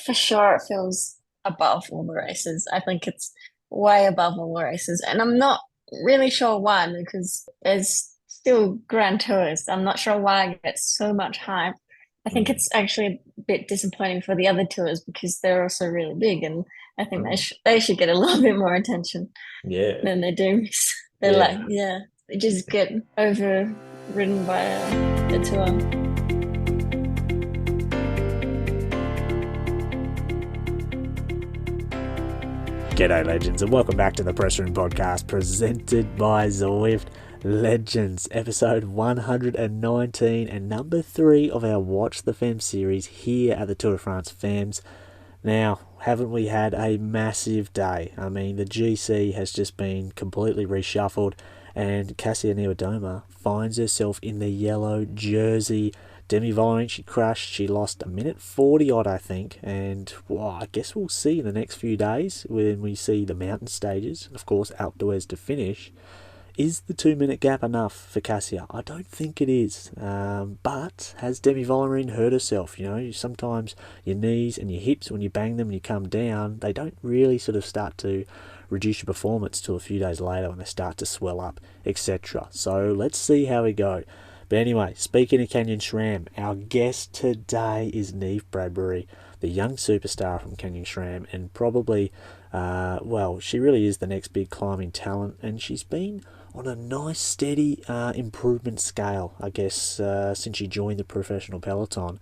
for sure it feels above all the races. I think it's way above all the races. And I'm not really sure why, because there's still Grand Tours. I'm not sure why it gets so much hype. I think Mm, it's actually a bit disappointing for the other tours because they're also really big, and I think mm. they should get a little bit more attention Yeah, than they do. They're like, yeah. yeah, they just get overridden by a tour. G'day, legends, and welcome back to the Press Room Podcast presented by Zwift Legends, episode 119 and number 3 of our Watch the Femmes series here at the Tour de France Femmes. Now, haven't we had a massive day? I mean, the GC has just been completely reshuffled, and Kasia Niewiadoma finds herself in the yellow jersey. Demi Vollering, she crashed. She lost a minute 40 odd, I think. And well, I guess we'll see in the next few days when we see the mountain stages, and of course, outdoors to finish. Is the 2 minute gap enough for Kasia? I don't think it is. But has Demi Vollering hurt herself? You know, sometimes your knees and your hips, when you bang them and you come down, they don't really sort of start to reduce your performance till a few days later when they start to swell up, etc. So let's see how we go. But anyway, speaking of Canyon Sram, our guest today is Neve Bradbury, the young superstar from Canyon Sram, and probably, well, she really is the next big climbing talent, and she's been on a nice, steady improvement scale, I guess, since she joined the professional peloton.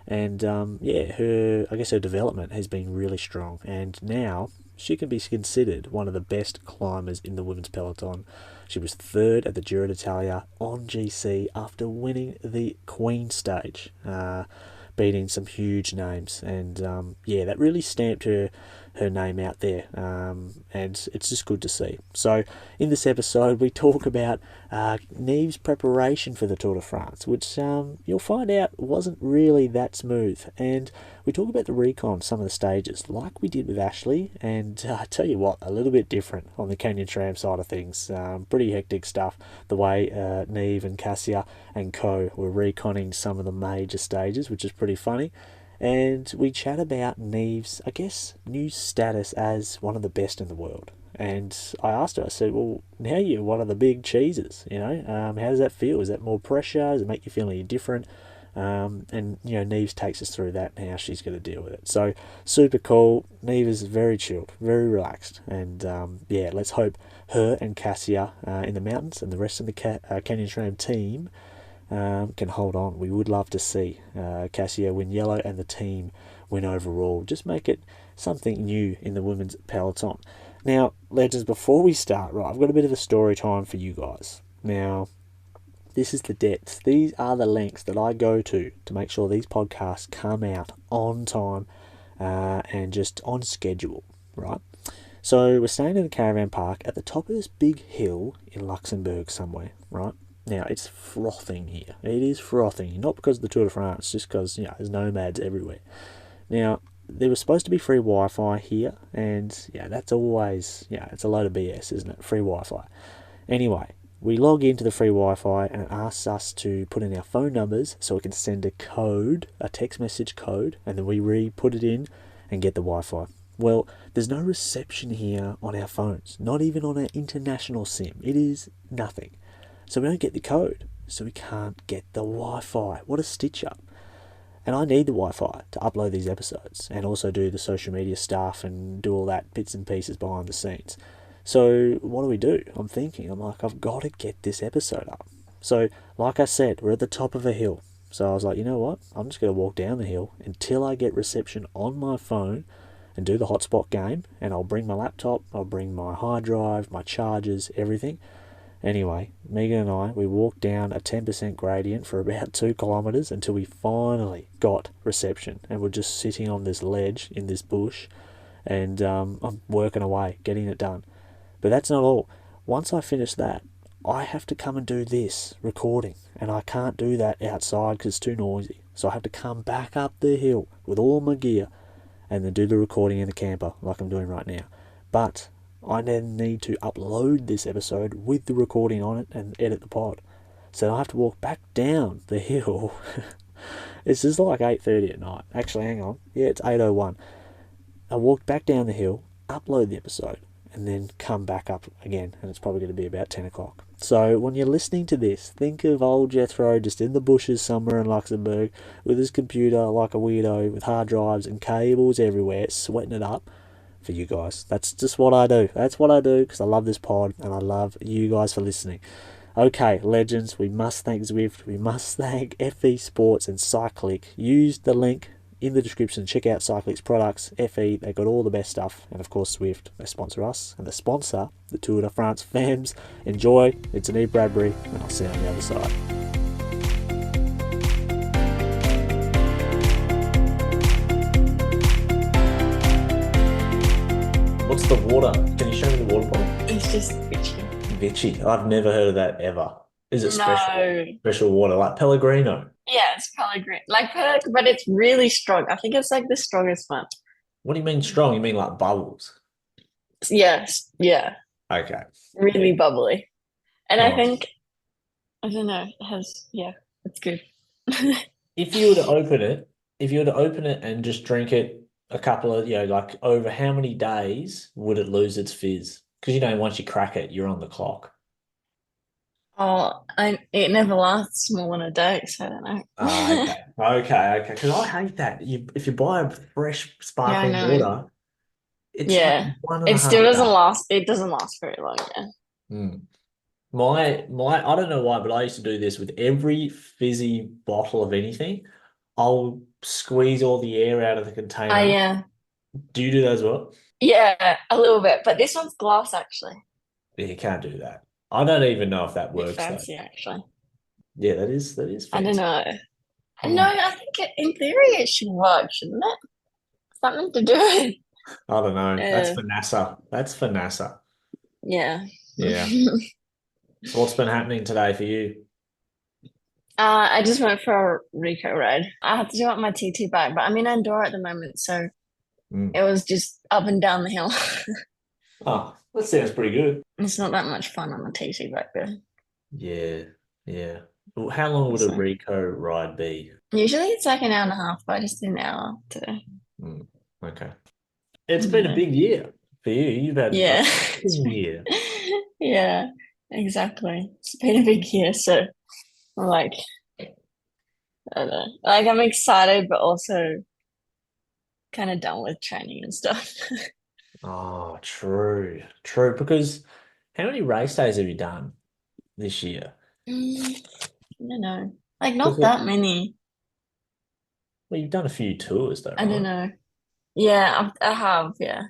And yeah, her development has been really strong, and now she can be considered one of the best climbers in the women's peloton. She was third at the Giro D'Italia on GC after winning the Queen stage, beating some huge names, and yeah, that really stamped her name out there, and it's just good to see. So, in this episode, we talk about Neve's preparation for the Tour de France, which you'll find out wasn't really that smooth, and we talk about the recon, some of the stages, like we did with Ashley, and I tell you what, a little bit different on the Canyon Sram side of things. Pretty hectic stuff, the way Neve and Kasia and co were reconning some of the major stages, which is pretty funny. And we chat about Neve's, I guess, new status as one of the best in the world. And I asked her, I said, well, now you're one of the big cheeses, you know, how does that feel? Is that more pressure? Does it make you feel any different? And, you know, Neves takes us through that and how she's going to deal with it. So, super cool. Neve is very chilled, very relaxed. And, yeah, let's hope her and Kasia in the mountains and the rest of the Canyon Sram team can hold on. We would love to see Kasia win yellow and the team win overall. Just make it something new in the women's peloton. Now, legends, before we start, right, I've got a bit of a story time for you guys. Now, this is the depths. These are the lengths that I go to make sure these podcasts come out on time and just on schedule, right? So we're staying in the caravan park at the top of this big hill in Luxembourg somewhere, right? Now, it's frothing here. It is frothing. Not because of the Tour de France, just because, you know, there's nomads everywhere. Now, there was supposed to be free Wi-Fi here, and, yeah, that's always, yeah, it's a load of BS, isn't it? Free Wi-Fi. Anyway, we log into the free Wi-Fi, and it asks us to put in our phone numbers so we can send a code, a text message code, and then we re-put it in and get the Wi-Fi. Well, there's no reception here on our phones, not even on our international SIM. It is nothing. So we don't get the code, so we can't get the Wi-Fi. What a stitch up. And I need the Wi-Fi to upload these episodes and also do the social media stuff and do all that bits and pieces behind the scenes. So what do? I'm like, I've got to get this episode up. So, like I said, we're at the top of a hill. So I was like, you know what? I'm just going to walk down the hill until I get reception on my phone and do the hotspot game. And I'll bring my laptop, I'll bring my hard drive, my chargers, everything. Anyway, Megan and I, we walked down a 10% gradient for about 2 kilometres until we finally got reception. And we're just sitting on this ledge in this bush, and I'm working away, getting it done. But that's not all. Once I finish that, I have to come and do this recording, and I can't do that outside because it's too noisy. So I have to come back up the hill with all my gear and then do the recording in the camper like I'm doing right now. But I then need to upload this episode with the recording on it and edit the pod. So I have to walk back down the hill It's just like 8:30 at night. Actually, hang on. Yeah, it's 8:01. I walked back down the hill, upload the episode, and then come back up again, and it's probably going to be about 10 o'clock. So when you're listening to this, think of old Jethro just in the bushes somewhere in Luxembourg with his computer like a weirdo with hard drives and cables everywhere, sweating it up for you guys. That's just what I do. That's what I do because I love this pod and I love you guys for listening. Okay, legends, we must thank Zwift, we must thank FE Sports and Cycliq. Use the link in the description. Check out Cycliq's products. FE, they got all the best stuff. And of course, Zwift, they sponsor us. And they sponsor the Tour de France Femmes. Enjoy. It's Neve Bradbury, and I'll see you on the other side. What's the water? Can you show me the water bottle? It's just bitchy. Vichy. I've never heard of that ever. Is it No. special water like Pellegrino? Yeah, it's Pellegrini. But it's really strong. I think it's like the strongest one. What do you mean strong? You mean like bubbles? Yes, yeah, Okay. really bubbly. And I Nice. think, I don't know, it's good. If you were to open it and just drink it a couple of, like over how many days would it lose its fizz? Because, once you crack it, you're on the clock. It never lasts more than a day, so I don't know. Okay. Because I hate that. If you buy a fresh Yeah, I sparkling know. water, it's like Yeah, 1.5 it still doesn't days. last. It doesn't last very long. Yeah. Mm. My I don't know why, but I used to do this with every fizzy bottle of anything. I'll squeeze all the air out of the container. Yeah, Do you do that as well? yeah, a little bit, but this one's glass actually. Yeah, you can't do that. I don't even know if that A bit works though. fancy actually. Yeah, that is fancy. I don't know. Oh. No, I think in theory it should work, shouldn't it? Something to do with. I don't know. That's Uh, for NASA. That's for NASA. yeah. Yeah. So what's been happening today for you? I just went for a Rico ride. I had to do it on my TT bike, but I'm in Andorra at the moment, so Mm. it was just up and down the hill. Oh, that sounds pretty good. It's not that much fun on a TT bike though. Yeah. Well, how long would a So Rico ride be? usually it's like an hour and a half, but I just did an hour today. Okay. It's been a big year for you. You've had Yeah. a big year. Yeah, exactly. It's been a big year, so I'm like, I don't know. Like I'm excited, but also kind of done with training and stuff. Oh, true. Because how many race days have you done this year? I don't know. Like Because not that many. well, you've done a few tours though, I don't right? know. Yeah, I have, yeah.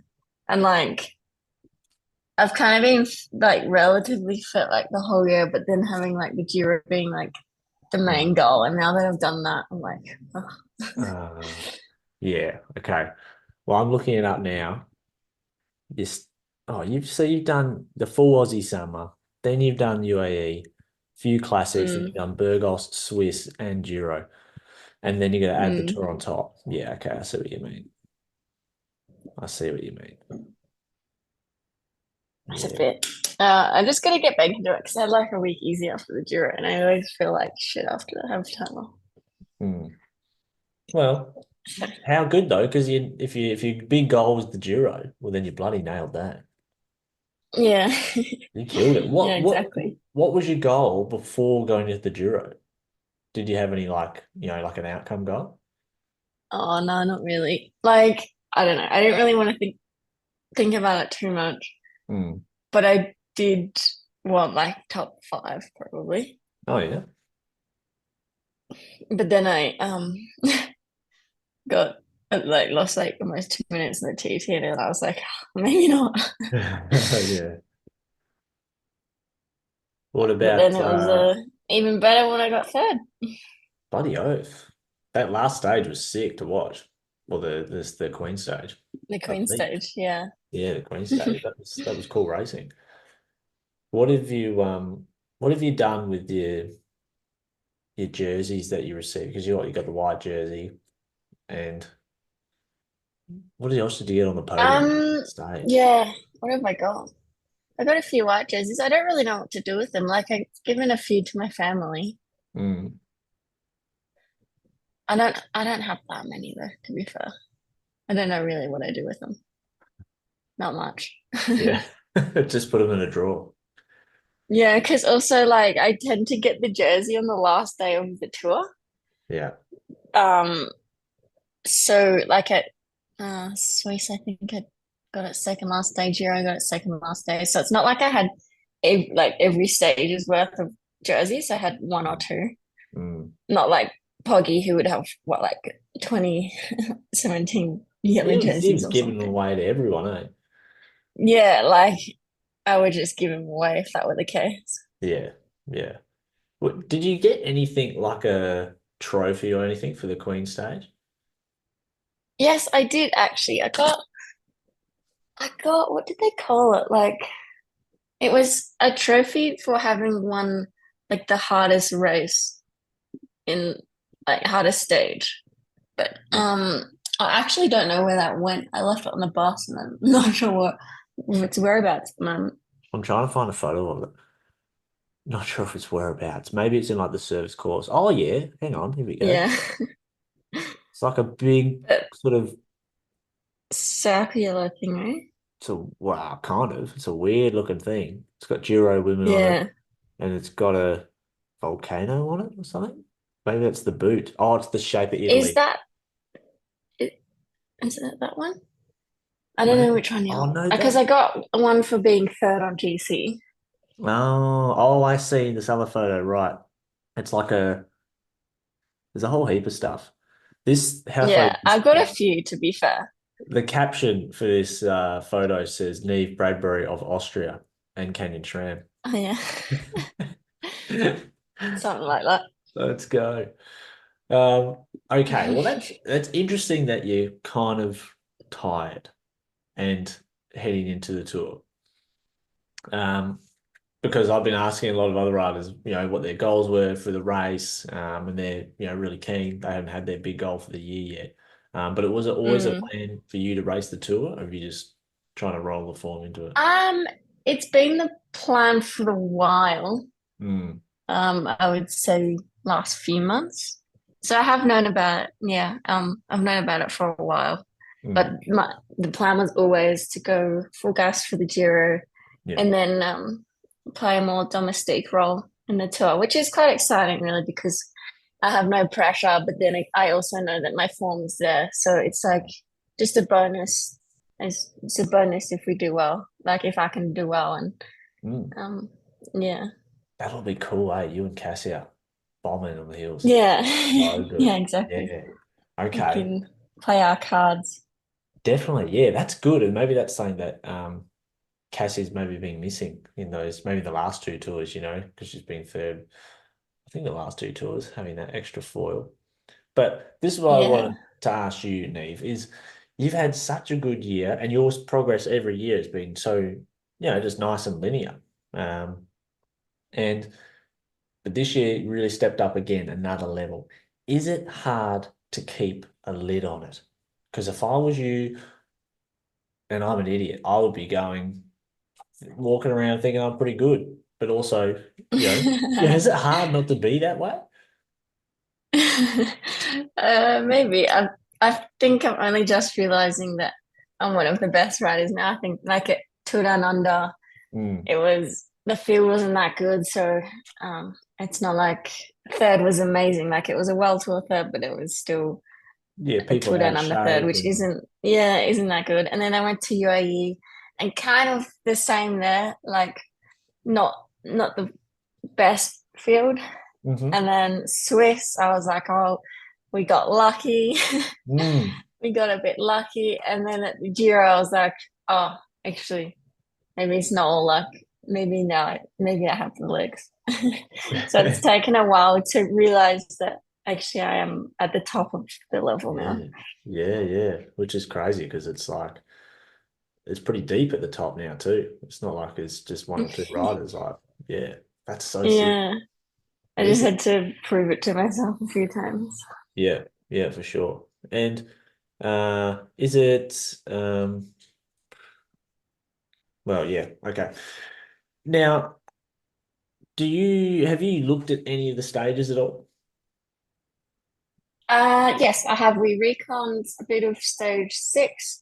And like I've kind of been like relatively fit like the whole year, but then having like the Giro being like the main goal. And now that I've done that, I'm like, oh. Yeah. Okay. Well, I'm looking it up now. You've done the full Aussie summer, then you've done UAE, few classics, then you've done Burgos, Swiss, and Giro, and then you're gonna add the tour on top. Yeah. Okay. I see what you mean. That's a bit. I just gotta get back into it because I had like a week easy after the Giro, and I always feel like shit after I have time off. Well, how good though? Because if your big goal was the Giro, well then you bloody nailed that. Yeah. You killed it. Yeah, exactly. What was your goal before going to the Giro? Did you have any like an outcome goal? Oh no, not really. Like I don't know. I didn't really want to think about it too much, but I did want like top 5 probably. Oh yeah. But then I got like lost like almost 2 minutes in the TT, and I was like, maybe not. Yeah. What But then about it was even better when I got third. bloody oath? That last stage was sick to watch. Well, the Queen stage. The Queen stage, yeah. Yeah, the Queen stage. That was cool racing. What have you done with your jerseys that you received? Because you got the white jersey, and what else did you get on the podium stage? Yeah. What have I got? I got a few white jerseys. I don't really know what to do with them. Like I've given a few to my family. I don't have that many though, to be fair. I don't know really what I do with them. Not much. Yeah. Just put them in a drawer. Yeah, because also like I tend to get the jersey on the last day of the tour. Yeah. Um, so like at Swiss, I think I got it second last day. Giro, I got it second last day. So it's not like I had like every stage's worth of jerseys. I had one or two. Mm. Not like Poggy, who would have what like 2017 yellow He jerseys was or giving them something. away to everyone, eh? Yeah, like I would just give them away if that were the case. Yeah. Yeah. Did you get anything like a trophy or anything for the Queen stage? Yes, I did actually. I got what did they call it? Like it was a trophy for having won like the hardest race in like hardest stage. But I actually don't know where that went. I left it on the bus and I'm not sure what its whereabouts at the moment. I'm trying to find a photo of it. Not sure if it's whereabouts. Maybe it's in like the service course. Oh yeah, hang on, here we go. Yeah. It's like a big But sort of circular thing, right? it's a wow, kind of. It's a weird looking thing. It's got Giro women on it, Yeah. and it's got a volcano on it or something. Maybe that's the boot. Oh, it's the shape of Is Italy. that it, is it that one? I don't know Maybe. which one Oh you no, because that. I got one for being third on GC. Oh, I see this other photo. Right. It's like a. There's a whole heap of stuff. This how funny Yeah, is I've got a this? few to be fair. The caption for this photo says Neve Bradbury of Austria and Canyon Sram. Oh yeah. Something like that. Let's go. Um, okay, well that's interesting that you're kind of tired and heading into the tour. Um, because I've been asking a lot of other riders, what their goals were for the race, and they're, really keen. They haven't had their big goal for the year yet. But it was always a Mm. plan for you to race the tour, or are you just trying to roll the form into it? Um, it's been the plan for a while. Mm, I would say last few months. So I have known about, yeah, I've known about it for a while. But mm, the plan was always to go full gas for the Giro yeah. and then play a more domestique role in the tour, which is quite exciting, really, because I have no pressure. But then I also know that my form's there, so it's like just a bonus. It's a bonus if we do well, like if I can do well, and Mm. um, yeah, That'll be cool, eh? You and Cassia bombing on the hills. yeah, So yeah, good. exactly. Yeah. We Okay. can play our cards. Definitely. Yeah, that's good. And maybe that's something that Cassie's maybe been missing in those, maybe the last two tours, because she's been third. I think the last two tours, having that extra foil. But this is what I Yeah. wanted to ask you, Neve, is you've had such a good year and your progress every year has been so, just nice and linear. Um, and but this year you really stepped up again another level. Is it hard to keep a lid on it? Because if I was you and I'm an idiot, I would be walking around thinking I'm pretty good, but also, is it hard not to be that way? Maybe I think I'm only just realizing that I'm one of the best riders now. I think like at Tour Down Under, Mm. it was the field wasn't that good, so it's not like third was amazing. Like it was a World Tour third, but it was still Yeah, a people Tour out Down of Under third, shape which and isn't that good. And then I went to UAE and kind of the same there, like not not the best field. hmm And then Swiss, I was like, oh, we got lucky. mm. We got a bit lucky. And then at the Giro, I was like, oh, actually, maybe it's not all luck. Maybe now, maybe I have the legs. So it's taken a while to realize that actually I am at the top of the level now. Yeah, yeah, which is crazy because it's like it's pretty deep at the top now too. It's not like it's just one or two riders. Like, yeah, that's so sick. Yeah, I just Is it? had to prove it to myself a few times. Yeah, yeah, for sure. And is it well, yeah, okay. Now, have you looked at any of the stages at all? Yes, I have. We reconned a bit of stage six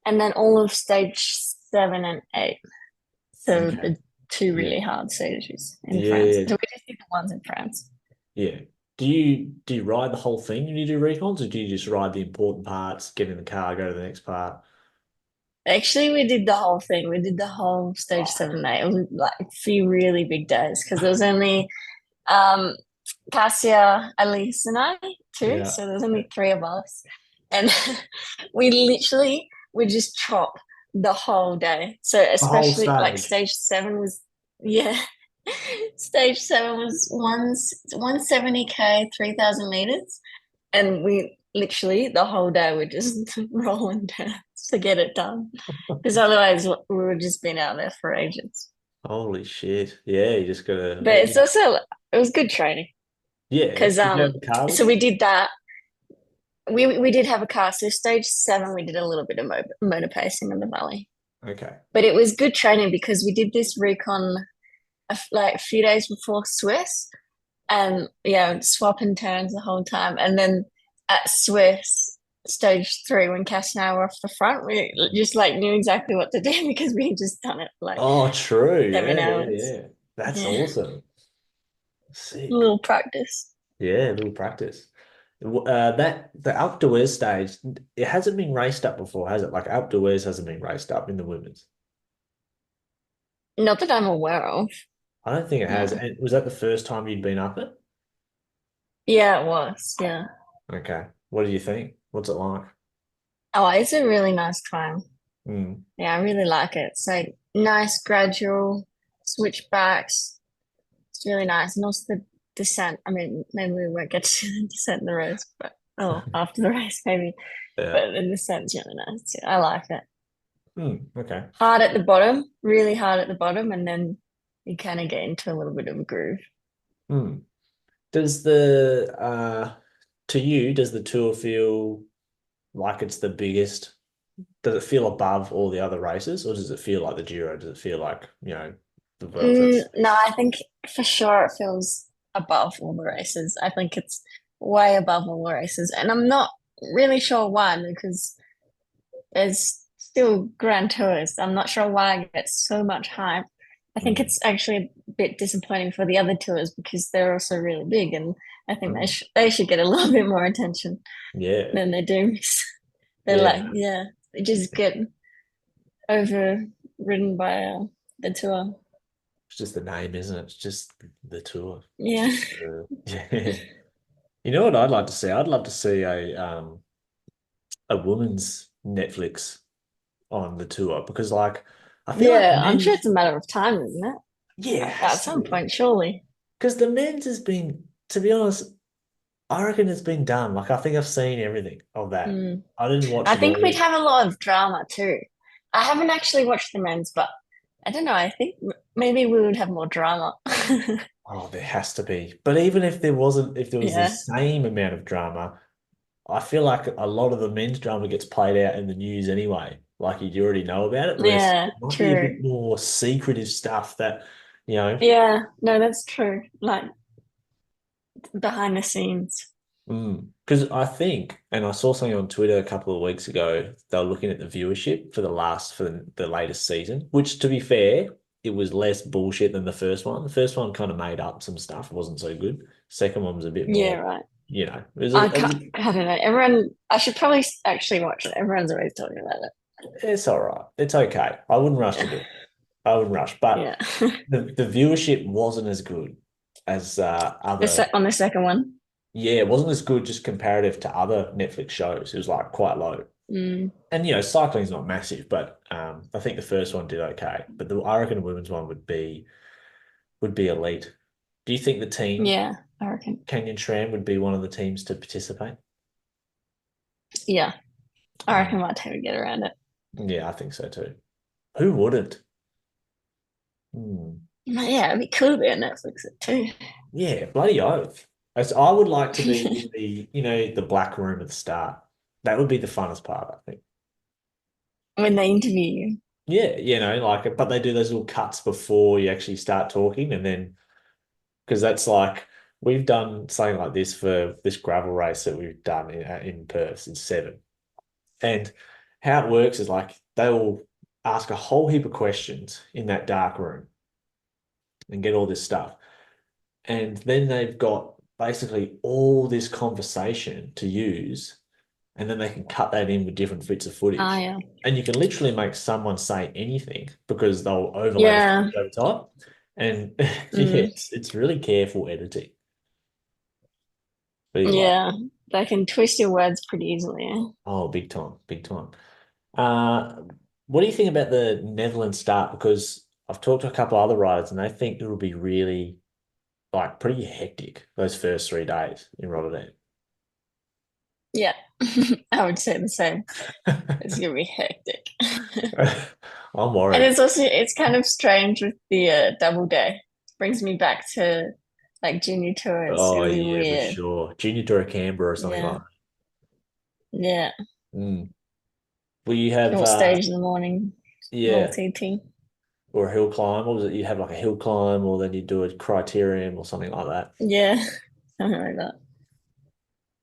and then all of stage seven and eight. So Okay. the two Yeah. really hard stages in France. Yeah. So we just did the ones in France. Yeah. Do you ride the whole thing when you do recons, or do you just ride the important parts, get in the car, go to the next part? Actually, we did the whole thing. We did the whole stage seven and eight. It was like a few really big days because there was only um Kasia, Elise, and I too. Yeah. So there's only three of us, and we literally would just chop the whole day. So The whole especially like stage. stage seven was, yeah, stage seven was 170K, 3,000 meters, and we literally the whole day were just rolling down to get it done because otherwise we would just been out there for ages. Holy shit. Yeah, you just gotta But it's also it was good training yeah. because Did you have the car with so you? we did that. We did have a car. So stage seven, we did a little bit of motor pacing in the valley, Okay. but it was good training because we did this recon like a few days before Swiss, and yeah, swap and turns the whole time. And then at Swiss stage three, when Cass and I were off the front, we just like knew exactly what to do because we had just done it for like Oh, true. Yeah, seven yeah, hours. yeah. That's Yeah, awesome. a Sick. little practice. Yeah, a little practice. That the Alpe d'Huez stage, it hasn't been raced up before, has it? Like Alpe d'Huez hasn't been raced up in the women's. Not that I'm aware of. I don't think it has. No. And was that the first time you'd been up it? Yeah, it was. Yeah. Okay. What do you think? What's it like? Oh, it's a really nice climb. Mm. Yeah, I really like it. It's like nice, gradual switchbacks. It's really nice. And also the descent. I mean, maybe we won't get to the descent in the race, but oh, after the race, maybe. Yeah. But the descent's really nice too. I like it. Okay. Hard at the bottom, really hard at the bottom, and then you kind of get into a little bit of a groove. Hmm. Does the to you, does the tour feel like it's the biggest? Does it feel above all the other races, or does it feel like the Giro? Does it feel like, the Vuelta's? No, I think for sure it feels above all the races. I think it's way above all the races. And I'm not really sure why, because there's still Grand Tours. I'm not sure why it gets so much hype. I think Mm. it's actually a bit disappointing for the other tours because they're also really big, and I think Mm. they should get a little bit more attention Yeah. than they do. They're like, Yeah. yeah, they just get overridden by the tour. It's just the name, isn't it? It's just the tour. Yeah. Yeah. You know what I'd like to see? I'd love to see a woman's Netflix on the tour because like I feel like the Yeah, I'm sure men's it's a matter of time, isn't it? yeah, it At has to some be. point, surely. Because the men's has been, to be honest, I reckon it's been done. Like I think I've seen everything of that. Mm. I didn't watch I it think we'd all. have a lot of drama too. I haven't actually watched the men's, but I don't know. I think maybe we would have more drama. Oh, there has to be. But even if there wasn't, if there was the Yeah. same amount of drama, I feel like a lot of the men's drama gets played out in the news anyway. Like you already know about it, whereas Yeah, it might be a bit true. more secretive stuff that, you know, Yeah, no, that's true. Like behind the scenes. Because I think, and I saw something on Twitter a couple of weeks ago, they were looking at the viewership for the latest season, which to be fair, it was less bullshit than the first one. The first one kind of made up some stuff, it wasn't so good. Second one was a bit Yeah, more, right. it was a, I don't know. Everyone, I should probably actually watch it. Everyone's always talking about it's all right. It's okay. I wouldn't rush to it. do it. I wouldn't rush, but Yeah. the viewership wasn't as good as other. On the second one. Yeah, it wasn't as good just comparative to other Netflix shows. It was like quite low. Mm, And cycling's not massive, but I think the first one did okay. But I reckon the women's one would be elite. Do you think the team yeah, I reckon. Canyon Sram would be one of the teams to participate? Yeah, I Mm. reckon my team would get around it. Yeah, I think so too. Who wouldn't? Hmm. Yeah, it'd be cool to be on Netflix too. Yeah, bloody oath. As I would like to be in the black room at the start. That would be the funnest part, I think. When they interview you. Yeah, like, but they do those little cuts before you actually start talking, and then because that's like we've done something like this for this gravel race that we've done in Perth in seven. And how it works is like they will ask a whole heap of questions in that dark room and get all this stuff. And then they've got basically all this conversation to use, and then they can cut that in with different bits of Ah, footage. yeah. And you can literally make someone say anything because they'll overlay the Yeah. footage over top. And yeah, Mm, it's really careful editing. But anyway, yeah. They can twist your words pretty easily. oh, big time, big time. Uh, what do you think about the Netherlands start? Because I've talked to a couple other riders and they think it'll be really like pretty hectic those first 3 days in Rotterdam. Yeah. I would say the same. It's gonna be hectic. I'm And worried. it's kind of strange with the double day. Brings me back to like junior tour. It's Oh really yeah, for weird. sure. Junior Tour of Canberra or something Yeah. like Yeah. that. Mm. Will you have Short stage in the morning, little yeah, TT. or a hill climb? What was it? You have like a hill climb, or then you do a criterium or something like that. Yeah. Something like that.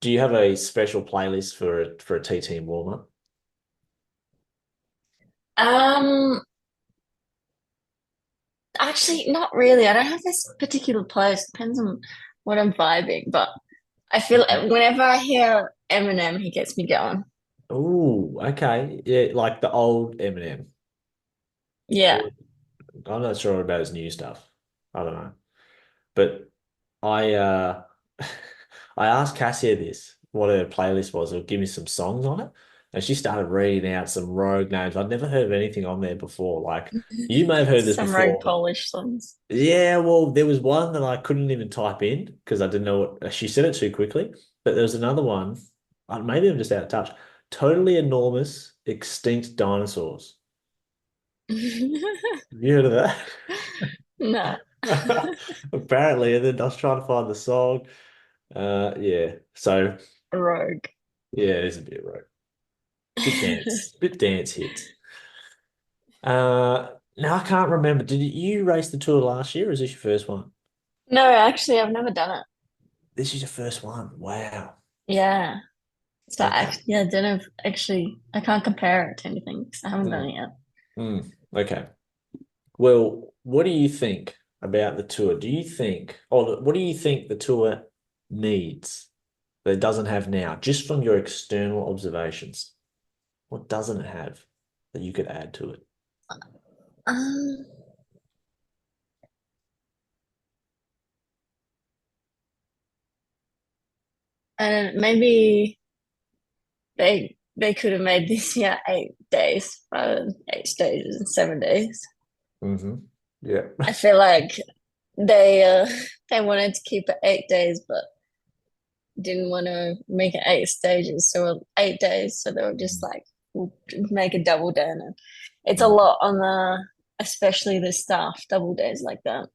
Do you have a special playlist for a TT warm up? Um, Actually, not really. I don't have this particular place. Depends on what I'm vibing, but I feel whenever I hear Eminem, he gets me going. Oh, okay. Yeah, like the old Eminem. Yeah. I'm not sure about his new stuff. I don't know. But I I asked Cassia this, what her playlist was, or give me some songs on it. And she started reading out some rogue names. I'd never heard of anything on there before. Like you may have heard this Some rogue before. Polish songs. Yeah, well, there was one that I couldn't even type in because I didn't know what she said it too quickly. But there was another one. Maybe I'm just out of touch. Totally enormous extinct dinosaurs. Have you heard of that? No, Apparently, and then I was trying to find the song. Yeah. So rogue. yeah, it is a bit rogue. Bit dance hits. Now I can't remember. Did you race the tour last year, or is this your first one? No, actually, I've never done it. This is your first one. Wow. Yeah. So Okay. I don't know if actually I can't compare it to anything because I haven't done Mm, it yet. okay. Well, what do you think about the tour? Or what do you think the tour needs that it doesn't have now, just from your external observations? What doesn't it have that you could add to it? Um, and maybe they could have made this year 8 days rather than 8 stages and 7 days. Hmm. Yeah. I feel like they uh they wanted to keep it 8 days, but didn't want to make it 8 stages, so 8 days. So they were just like, we'll make a double day, and it's a Mm. lot on especially the staff double days like that.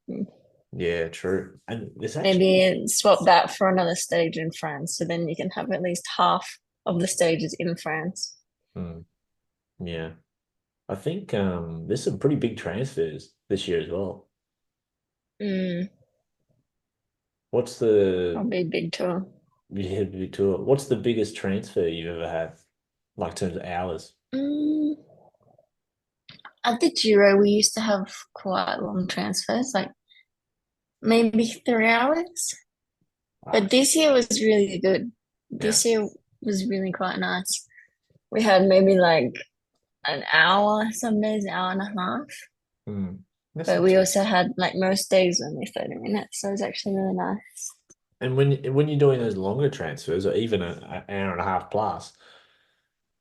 Mm. Yeah, true. And there's actually, Maybe swap that for another stage in France, so then you can have at least half of the stages in France. mm, yeah, I think there's some pretty big transfers this year as well. Mm, What's the Probably a big tour. yeah, big tour? What's the biggest transfer you've ever had, like in terms of hours? Mm, at the Giro, we used to have quite long transfers, like maybe 3 hours. Wow. But this year was really good. Yeah. This year was really quite nice. We had maybe like an hour, some days, an hour and a half. Mm. That's But not we too. also had like most days only 30 minutes. So it was actually really nice. And when you're doing those longer transfers, or even an hour and a half plus,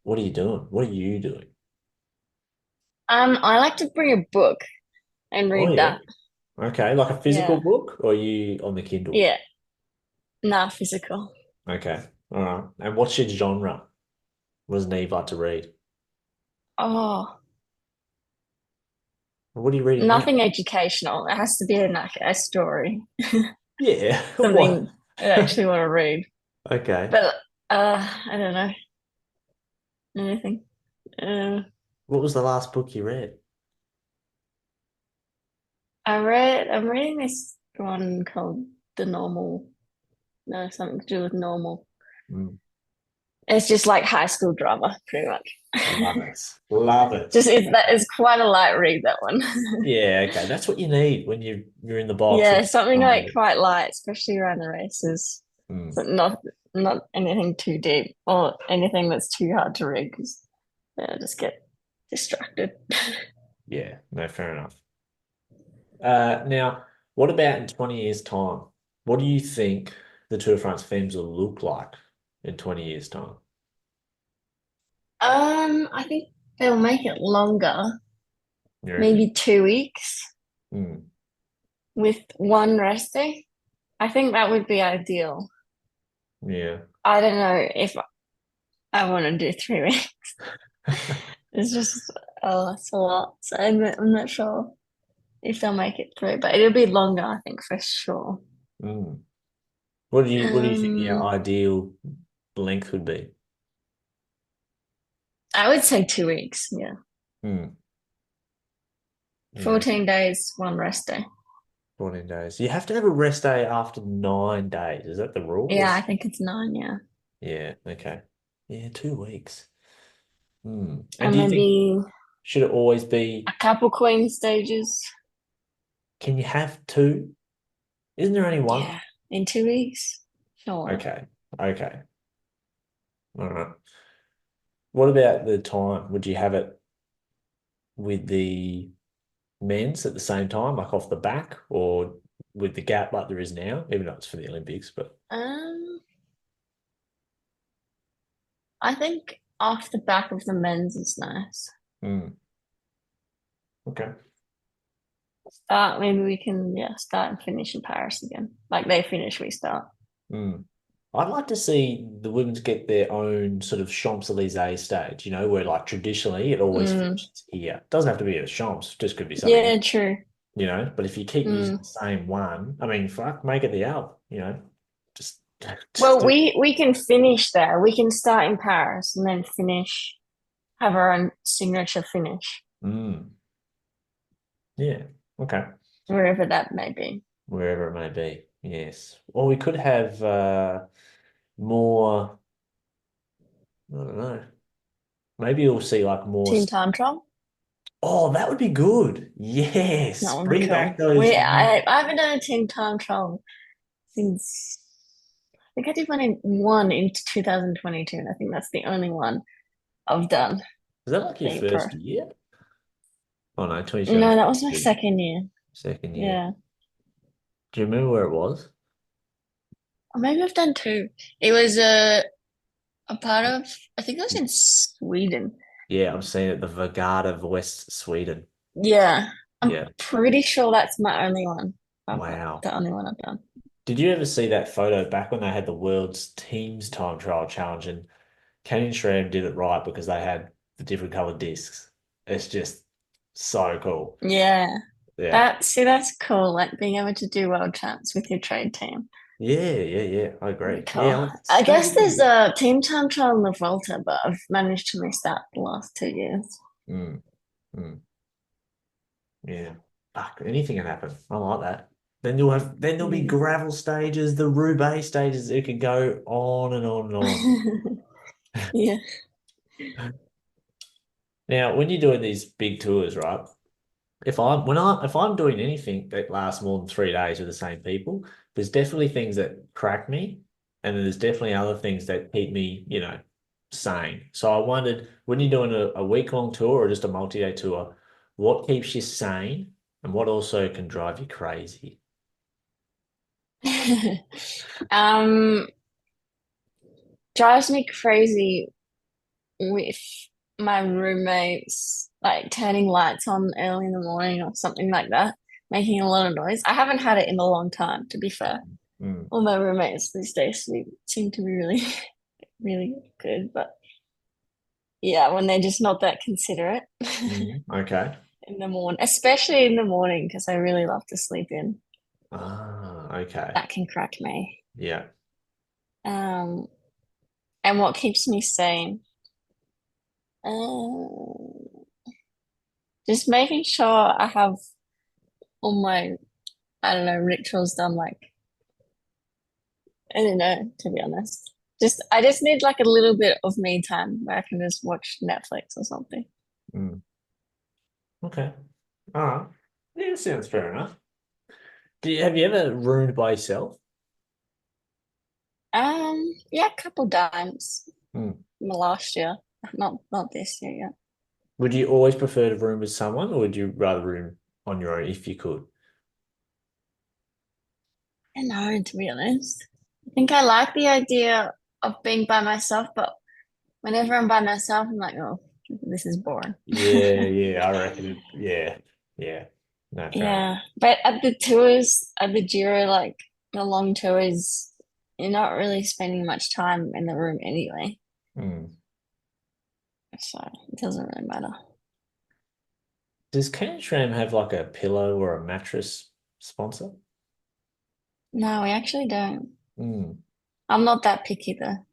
what are you doing? What are you doing? I like to bring a book and Oh read yeah. that. Okay, like a physical Yeah. book, or are you on the Kindle? Yeah. Nah, physical. Okay, all right. And what's your genre? What does Neve like to read? Oh, What are you reading now? nothing educational. It has to be like a story, Yeah. What? something I actually want to read. Okay. But I don't know. Anything. Uh, What was the last book you read? I'm reading this one called the normal. No, something to do with normal. Mm. It's just like high school drama, pretty much. Love it. Love it. Just that is quite a light read, that one. Yeah, okay. That's what you need when you're in the box. Yeah, something like quite light, especially around the races. Mm. So not anything too deep or anything that's too hard to read because I just get distracted. Yeah, no, fair enough. Now, what about in 20 years' time? What do you think the Tour de France Femmes will look like in 20 years' time? I think they'll make it longer, You reckon? maybe 2 weeks Mm. with one rest day. I think that would be ideal. Yeah. I don't know if I want to do 3 weeks. It's just, oh, that's a lot. So I'm not sure if they'll make it through, but it'll be longer, I think, for sure. Mm. What do you think the Um, ideal length would be? I would say 2 weeks. Yeah, Mm. Yeah, 14 days, one rest day. 14 days. You have to have a rest day after 9 days. Is that the rule? Yeah, I think it's nine. Yeah, Yeah, okay. Yeah, 2 weeks. Mm. And and do you think maybe should it always be, a couple queen stages. can you have two? Isn't there only one? Yeah, in 2 weeks. Sure. Okay. Okay. All right. What about the time? Would you have it with the men's at the same time, like off the back, or with the gap like there is now, even though it's for the Olympics, but Um, I think off the back of the men's is nice. mm, okay. Start maybe we can start and finish in Paris again. Like they finish, we start. Mm. I'd like to see the women's get their own sort of Champs-Élysées stage, where like traditionally it always Mm. finishes here. It doesn't have to be at the Champs, just could be something, Yeah, true. but if you keep using Mm. the same one, I mean, fuck, make it the Alp, just, just Well, do. we can finish there. We can start in Paris and then finish, have our own signature finish, Mm. Yeah, okay. wherever that may be. Wherever it may be. Yes. Or we could have more, I don't know. Maybe you'll see like more. Team time trial. Oh, that would be good. Yes. That would be Bring cool. back those. I haven't done a team time trial since I think I did one in 2022, and I think that's the only one I've done. Is that like your Being pro. first year? Oh no, No, 2020 that was my second year. second year. Yeah. Do you remember where it was? Or maybe I've done two. It was a part of, I think it was in Sweden. Yeah, I'm seeing it, the Vagard of West Sweden. Yeah. I'm Yeah. pretty sure that's my only one. Wow. The only one I've done. Did you ever see that photo back when they had the world's teams time trial challenge and Canyon Sram did it right because they had the different colored discs. It's just so cool. Yeah. Yeah. That's cool. Like being able to do world champs with your trade team. Yeah, yeah, yeah. I agree. Yeah, Cool. like I so guess there's weird. a team time trial in the Volta, but I've managed to miss that the last 2 years. Mm, mm, yeah. Fuck, anything can happen. I like that. Then there'll be Yeah. gravel stages, the Roubaix stages. It could go on and on and on. Yeah. Now, when you're doing these big tours, right? If I'm doing anything that lasts more than 3 days with the same people, there's definitely things that crack me, and then there's definitely other things that keep me, sane. So I wondered, when you're doing a week-long tour or just a multi-day tour, what keeps you sane and what also can drive you crazy? Um, drives me crazy with my roommates like turning lights on early in the morning or something like that, making a lot of noise. I haven't had it in a long time, to be fair. Mm, All my roommates these days seem to be really, really good. But yeah, when they're just not that considerate okay. in the morning, especially in the morning, because I really love to sleep in. Ah, okay. That can crack me. Yeah. Um, and what keeps me sane? Uh, just making sure I have all my, I don't know, rituals done, like I don't know, to be honest. I just need like a little bit of me time where I can just watch Netflix or something. Mm. Okay. All right. Yeah, sounds fair enough. Have you ever roomed by yourself? Yeah, a couple times Mm. last year, not this year yet. Would you always prefer to room with someone, or would you rather room on your own if you could? I know, to be honest. I think I like the idea of being by myself, but whenever I'm by myself, I'm like, oh, this is boring. Yeah, yeah, I reckon. Yeah, yeah. No, fair enough. Yeah, but at the tours, at the Giro, like the long tours, you're not really spending much time in the room anyway, Mm. so it doesn't really matter. Does Canyon Sram have like a pillow or a mattress sponsor? No, we actually don't. Mm. I'm not that picky though. I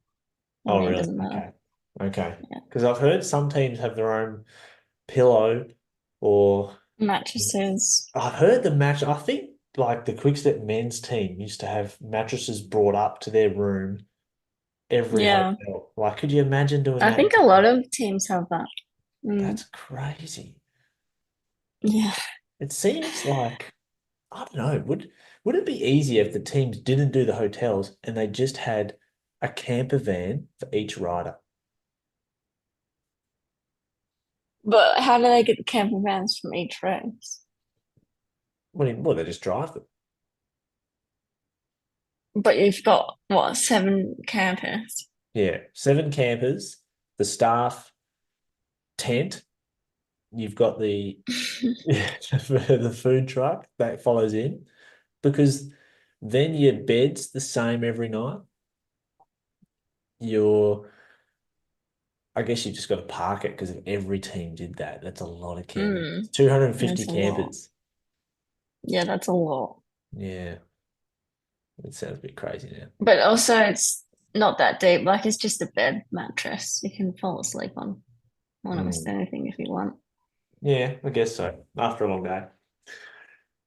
Oh, mean, it really? doesn't matter. Okay. Okay. Yeah, Because I've heard some teams have their own pillow or mattresses. I've heard the match. I think like the Quickstep men's team used to have mattresses brought up to their room every Yeah, hotel. Like, could you imagine doing I that? think a lot of teams have that. Mm, That's crazy. yeah. It seems like I don't know. Would it be easier if the teams didn't do the hotels and they just had a camper van for each rider? But how do they get the camper vans from each race? Well, they just drive them. But you've got what, 7 campers? Yeah, 7 campers, the staff tent. You've got the the food truck that follows in because then your bed's the same every night. Your I guess you just got to park it because if every team did that, that's a lot of camping. Mm, 250 that's a lot. campers. Yeah, that's a lot. Yeah, it sounds a bit crazy now. But also, it's not that deep. Like, it's just a bed mattress you can fall asleep on. Almost Mm. anything if you want. Yeah, I guess so. After a long day.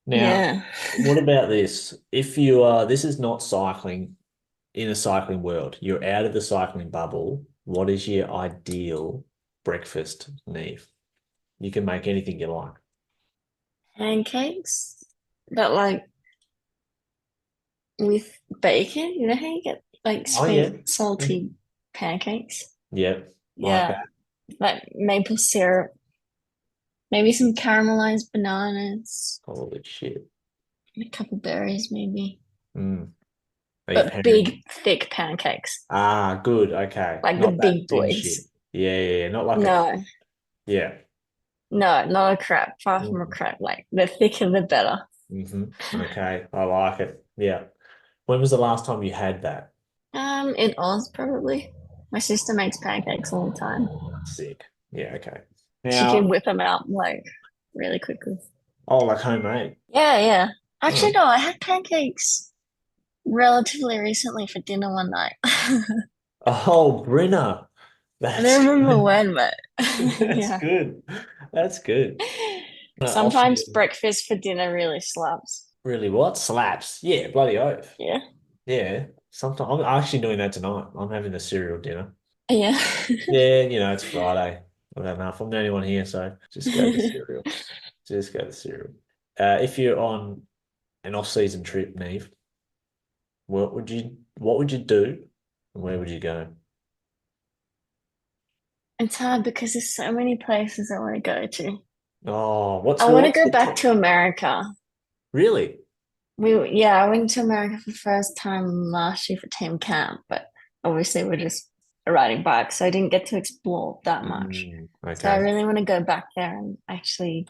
Now, Yeah. what about this? If you are, this is not cycling in a cycling world. You're out of the cycling bubble. What is your ideal breakfast, Neve? You can make anything you like. Pancakes, but like with bacon. You know how you get like Oh yeah. sweet, salty pancakes? Yep. Like Yeah, that. like maple syrup, maybe some caramelized bananas, Holy shit. a couple berries, maybe. Mm. Are you But pairing? big, thick pancakes, Ah, good. Okay. like the Not that big thin shit. boys. Yeah, yeah, yeah. Not like a, No, yeah. no, not a crab. Far from a Mm. crab. Like the thicker, the better. hmm Okay. I like it. Yeah. When was the last time you had that? In Oz probably. My sister makes pancakes all the time. Sick. Yeah, okay. She can Now, whip them out like really quickly. oh, like homemade. Yeah, yeah. Actually, Oh, no, I had pancakes relatively recently for dinner one night. I oh, Brinner. don't That's remember good. when, but That's yeah. good. That's good. Sometimes Often, breakfast for dinner really slaps. really what? Slaps. Yeah, bloody oath. Yeah. Yeah. Sometimes I'm actually doing that tonight. I'm having the cereal dinner. Yeah. Yeah, it's Friday. I've had enough. I'm the only one here, so just go to cereal. Just go to cereal. If you're on an off-season trip, Neve, what would you do and where would you go? It's hard because there's so many places I want to go to. Oh, what's I the want to what's go the back top? to America. Really? Yeah, I went to America for the first time last year for team camp, but obviously we're just riding bikes, so I didn't get to explore that much. So I Okay. really want to go back there and actually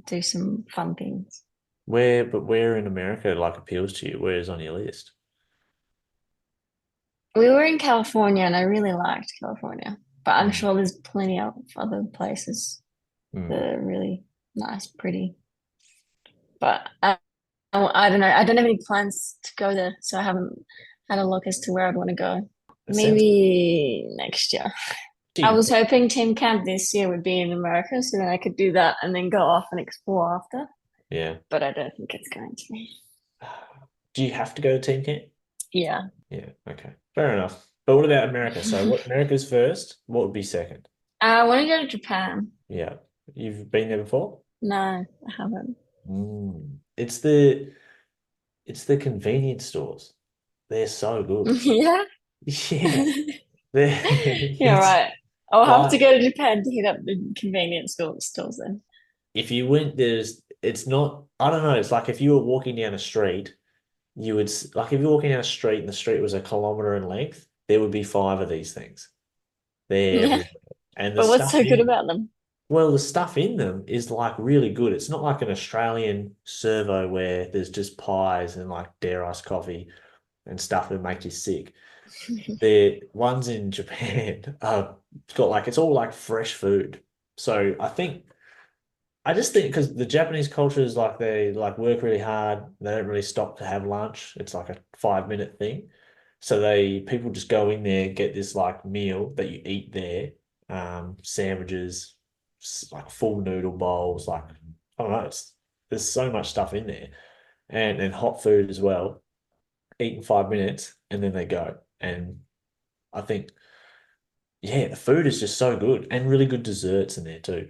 do some fun things. Where in America like appeals to you? Where is on your list? We were in California and I really liked California, but I'm Mm. sure there's plenty of other places Mm. that are really nice, pretty. But I don't know. I don't have any plans to go there, so I haven't had a look as to where I'd want to go. It sounds Maybe next year. I cheap. was hoping team camp this year would be in America, so then I could do that and then go off and explore after. Yeah. But I don't think it's going to be. Do you have to go to team camp? Yeah. Yeah, okay. Fair enough. But what about America? So what America's first? What would be second? I want to go to Japan. Yeah. You've been there before? No, I haven't. Mm. It's the convenience stores. They're so good. Yeah. Yeah. They're Yeah, it's right. I'll have to like go to Japan to hit up the convenience stores then. if you went it's not I don't know, it's like if you were walking down a street, you would like if you're walking down a street and the street was a kilometer in length, there would be five of these things. They're Yeah. everywhere. And the But what's stuff so good in about them? Well, the stuff in them is like really good. It's not like an Australian servo where there's just pies and like dare ice coffee and stuff that make you sick. The ones in Japan are got like it's all like fresh food. So I just think because the Japanese culture is like they like work really hard. They don't really stop to have lunch. It's like a 5 minute thing. So people just go in there, get this like meal that you eat there, sandwiches, like full noodle bowls, like I don't know, there's so much stuff in there, and hot food as well. Eat in 5 minutes, and then they go. And I think yeah, the food is just so good, and really good desserts in there too.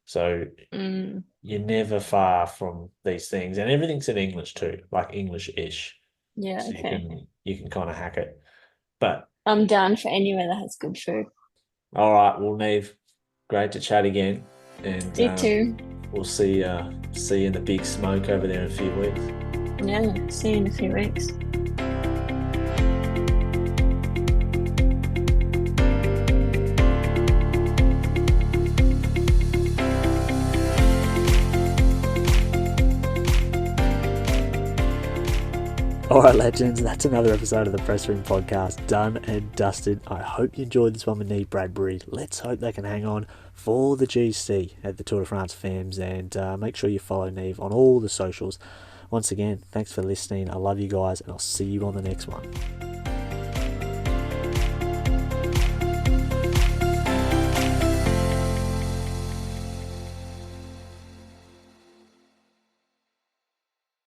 So Mm, you're never far from these things, and everything's in English too, like English-ish. yeah, So okay. you can kind of hack it. But I'm down for anywhere that has good food. all right, well, Neve, great to chat again, and You too. we'll see you in the big smoke over there in a few weeks. Yeah, see you in a few weeks. All right, legends, that's another episode of the Press Room Podcast done and dusted. I hope you enjoyed this one with Neve Bradbury. Let's hope they can hang on for the GC at the Tour de France Femmes, and make sure you follow Neve on all the socials. Once again, thanks for listening. I love you guys, and I'll see you on the next one.